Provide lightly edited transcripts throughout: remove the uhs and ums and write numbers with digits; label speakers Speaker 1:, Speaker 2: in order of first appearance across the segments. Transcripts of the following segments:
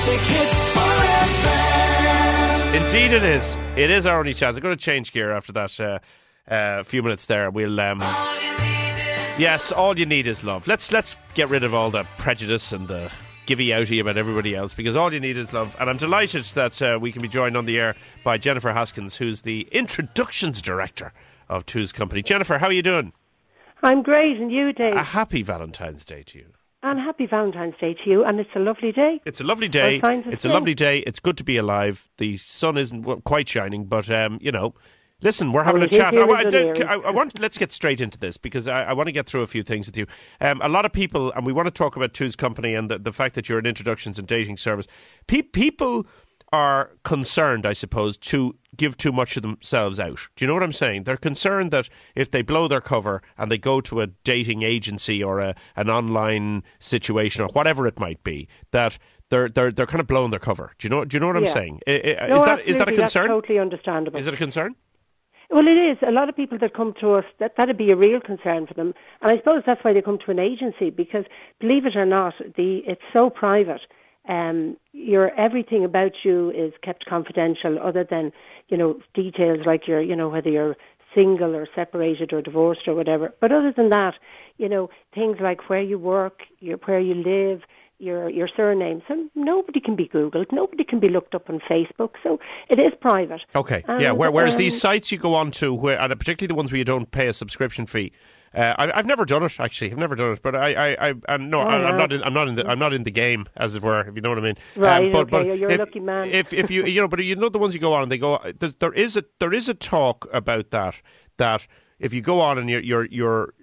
Speaker 1: Classic Hits Forever.
Speaker 2: Indeed it is. It is our only chance. I'm going to change gear after that few minutes there. We'll yes, all you need is love. Let's get rid of all the prejudice and the givey-outy about everybody else, because all you need is love. And I'm delighted that we can be joined on the air by Jennifer Haskins, who's the introductions director of Two's Company. Jennifer, how are you doing?
Speaker 3: I'm great, and you, Dave?
Speaker 2: A happy Valentine's Day to you.
Speaker 3: And happy Valentine's Day to you, and it's a lovely day.
Speaker 2: It's a lovely day. It's a lovely day. It's good to be alive. The sun isn't quite shining, but, listen, we're having a chat. Let's get straight into this, because I want to get through a few things with you. A lot of people, and we want to talk about Two's Company and the fact that you're an introductions and dating service. People are concerned, I suppose, to give too much of themselves out. Do you know what I'm saying? They're concerned that if they blow their cover and they go to a dating agency or an online situation or whatever it might be, that they're kind of blowing their cover. Do you know what I'm saying? Is that a concern?
Speaker 3: That's totally understandable.
Speaker 2: Is it a concern?
Speaker 3: Well, it is. A lot of people that come to us, that'd be a real concern for them. And I suppose that's why they come to an agency, because, believe it or not, it's so private. Everything about you is kept confidential, other than, details like whether you're single or separated or divorced or whatever. But other than that, things like where you work, where you live, your surname. So nobody can be Googled, nobody can be looked up on Facebook. So it is private.
Speaker 2: Okay, and, Whereas these sites you go on to, and particularly the ones where you don't pay a subscription fee. I've never done it, actually. I've never done it, but I'm not in the game, as it were, if you know what I mean.
Speaker 3: Right. But you're a lucky man.
Speaker 2: If you but the ones you go on and they go, there is a talk about that if you go on and you're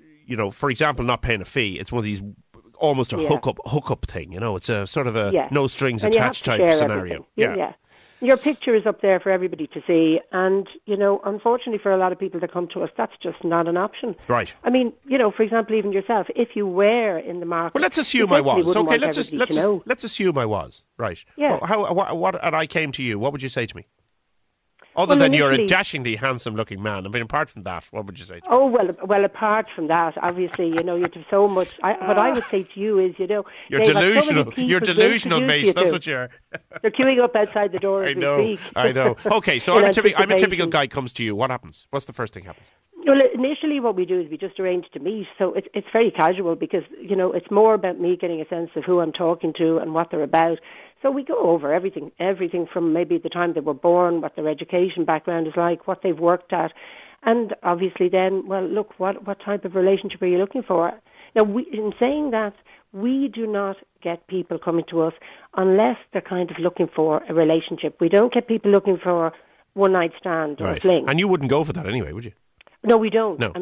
Speaker 2: for example, not paying a fee, it's one of these almost a hookup thing. It's a sort of a no strings attached type scenario.
Speaker 3: Yeah. Your picture is up there for everybody to see, and, unfortunately for a lot of people that come to us, that's just not an option.
Speaker 2: Right.
Speaker 3: I mean, for example, even yourself, if you were in the market...
Speaker 2: Well, let's assume I was. Okay, let's assume I was. Right.
Speaker 3: Yeah.
Speaker 2: Well, and I came to you, what would you say to me? Other than you're a dashingly handsome-looking man. I mean, apart from that, what would you say to me?
Speaker 3: Oh, well, apart from that, obviously, you have so much... what I would say to you is,
Speaker 2: You're delusional. You're delusional, mate. That's what you are.
Speaker 3: They're queuing up outside the door as we speak.
Speaker 2: I know. Okay, so I'm a typical guy comes to you. What happens? What's the first thing happens?
Speaker 3: Well, initially what we do is we just arrange to meet. So it's very casual, because, it's more about me getting a sense of who I'm talking to and what they're about. So we go over everything from maybe the time they were born, what their education background is like, what they've worked at. And obviously then, well, look, what type of relationship are you looking for? Now, in saying that, we do not get people coming to us unless they're kind of looking for a relationship. We don't get people looking for one-night stand or fling.
Speaker 2: And you wouldn't go for that anyway, would you?
Speaker 3: No, we don't.
Speaker 2: No,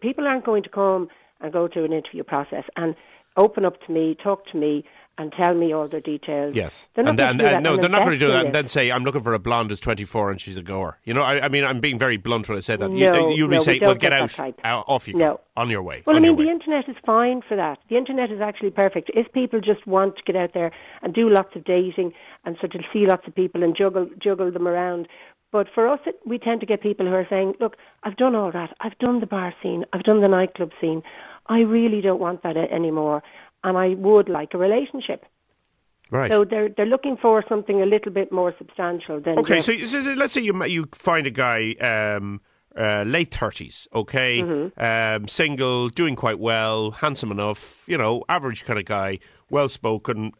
Speaker 3: people aren't going to come and go through an interview process and open up to me, talk to me, and tell me all their details.
Speaker 2: Yes.
Speaker 3: They're not going
Speaker 2: to do that and then say, I'm looking for a blonde who's 24 and she's a goer. I mean, I'm being very blunt when I say that. You'd say, well, get out, off you go, on your way.
Speaker 3: Well, the internet is fine for that. The internet is actually perfect. If people just want to get out there and do lots of dating and sort of see lots of people and juggle them around. But for us, we tend to get people who are saying, look, I've done all that. I've done the bar scene. I've done the nightclub scene. I really don't want that anymore. And I would like a relationship.
Speaker 2: Right.
Speaker 3: So they're looking for something a little bit more substantial than...
Speaker 2: Okay, so let's say you find a guy, late 30s, okay,
Speaker 3: Mm-hmm.
Speaker 2: single, doing quite well, handsome enough, average kind of guy, well-spoken,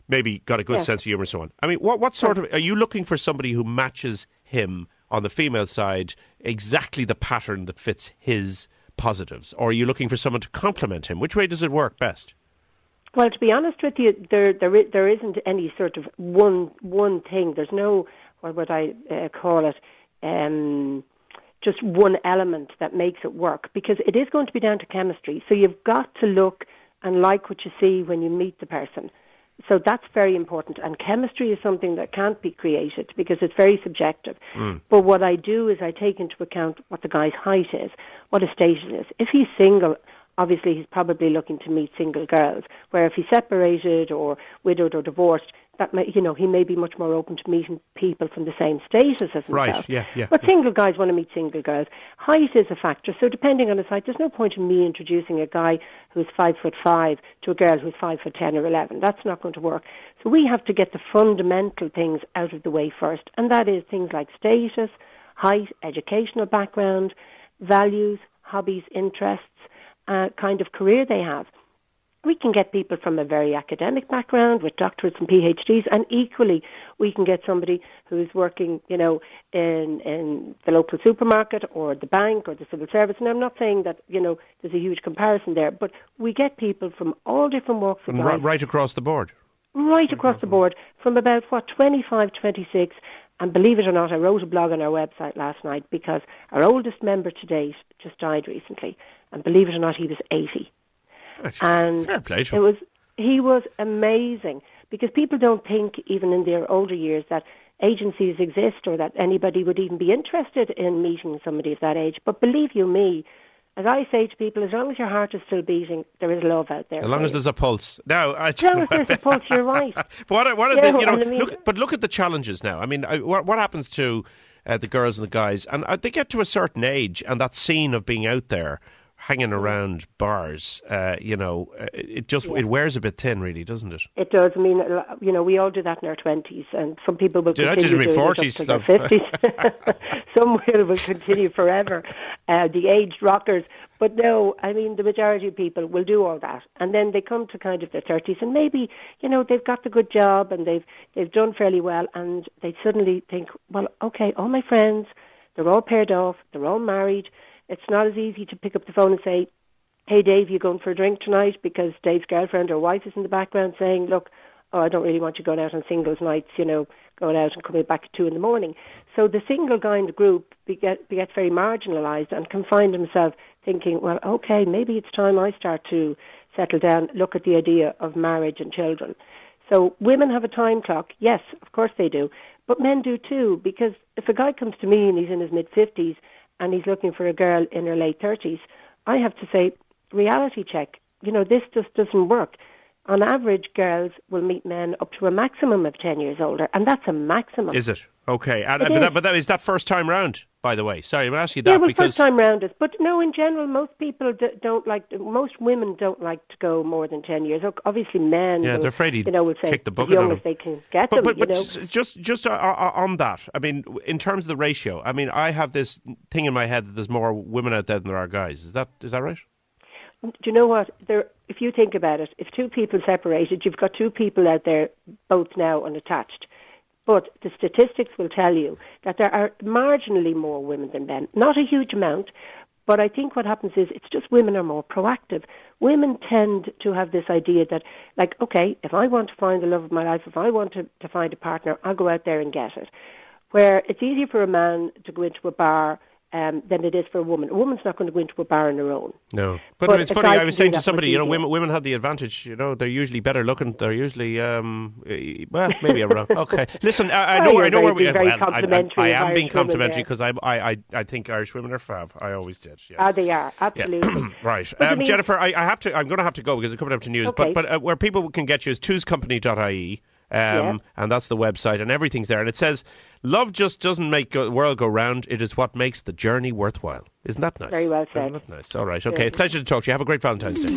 Speaker 2: maybe got a good sense of humour and so on. I mean, what sort of... Are you looking for somebody who matches him on the female side, exactly the pattern that fits his positives? Or are you looking for someone to complement him? Which way does it work best?
Speaker 3: Well, to be honest with you, there isn't any sort of one thing. There's no, what would I call it, just one element that makes it work, because it is going to be down to chemistry. So you've got to look and like what you see when you meet the person. So that's very important. And chemistry is something that can't be created because it's very subjective. But what I do is I take into account what the guy's height is, what his station is. If he's single, obviously he's probably looking to meet single girls, where if he's separated or widowed or divorced, that may, he may be much more open to meeting people from the same status as himself.
Speaker 2: Right, yeah.
Speaker 3: But single guys want to meet single girls. Height is a factor, so depending on his height, there's no point in me introducing a guy who's 5'5" to a girl who's 5'10" or 11. That's not going to work. So we have to get the fundamental things out of the way first, and that is things like status, height, educational background, values, hobbies, interests, kind of career they have. We can get people from a very academic background with doctorates and PhDs, and equally we can get somebody who's working, in the local supermarket or the bank or the civil service. And I'm not saying that, there's a huge comparison there, but we get people from all different walks of life.
Speaker 2: Right across the board?
Speaker 3: Right across the board, from about, 25, 26, and believe it or not, I wrote a blog on our website last night because our oldest member to date just died recently, and believe it or not, he was 80. And
Speaker 2: fair play to him.
Speaker 3: He was amazing, because people don't think, even in their older years, that agencies exist or that anybody would even be interested in meeting somebody of that age. But believe you me, as I say to people, as long as your heart is still beating, there is love out there.
Speaker 2: As long as there's a pulse. Now,
Speaker 3: as long as there's a pulse, you're right.
Speaker 2: Look at the challenges now. I mean, what happens to the girls and the guys? And they get to a certain age, and that scene of being out there, hanging around bars, it wears a bit thin, really, doesn't it?
Speaker 3: It does. I mean, we all do that in our 20s, and some people will continue doing
Speaker 2: 40s
Speaker 3: it up to their 50s. Some will continue forever, the aged rockers. But no, I mean, the majority of people will do all that, and then they come to kind of their 30s, and maybe, they've got the good job, and they've done fairly well, and they suddenly think, well, okay, all my friends, they're all paired off, they're all married. It's not as easy to pick up the phone and say, hey, Dave, you going for a drink tonight? Because Dave's girlfriend or wife is in the background saying, look, I don't really want you going out on singles nights, going out and coming back at 2 a.m. So the single guy in the group gets very marginalised and can find himself thinking, well, okay, maybe it's time I start to settle down, look at the idea of marriage and children. So women have a time clock. Yes, of course they do. But men do too, because if a guy comes to me and he's in his mid-50s, and he's looking for a girl in her late 30s, I have to say, reality check. This just doesn't work. On average, girls will meet men up to a maximum of 10 years older, and that's a maximum.
Speaker 2: Is it? Okay. But is that first time round, by the way? Sorry, I'm asking you that.
Speaker 3: Yeah, well,
Speaker 2: because
Speaker 3: first time round is. But no, in general, most people most women don't like to go more than 10 years. Obviously, men
Speaker 2: they're afraid
Speaker 3: will say
Speaker 2: kick the bucket
Speaker 3: as young as they can get them.
Speaker 2: But just on that, I mean, in terms of the ratio, I mean, I have this thing in my head that there's more women out there than there are guys. Is that right?
Speaker 3: Do you know what? If you think about it, if two people separated, you've got two people out there, both now unattached. But the statistics will tell you that there are marginally more women than men. Not a huge amount, but I think what happens is it's just women are more proactive. Women tend to have this idea that, like, okay, if I want to find the love of my life, if I want to find a partner, I'll go out there and get it. Where it's easier for a man to go into a bar than it is for a woman. A woman's not going to go into a bar on her own.
Speaker 2: No. But it's funny, I was saying to somebody, women have the advantage, they're usually better looking, they're usually, well, maybe I'm wrong. Okay. Listen, I know where we are. I am being complimentary because I think Irish women are fab. I always did, yes.
Speaker 3: They are, absolutely.
Speaker 2: Yeah. Right. Jennifer, I'm going to have to go because it's coming up to news,
Speaker 3: okay.
Speaker 2: but where people can get you is twoscompany.ie. And that's the website, and everything's there. And it says, love just doesn't make the world go round, it is what makes the journey worthwhile. Isn't that nice?
Speaker 3: Very well said.
Speaker 2: Isn't that nice? All right, okay. Pleasure to talk to you. Have a great Valentine's Day.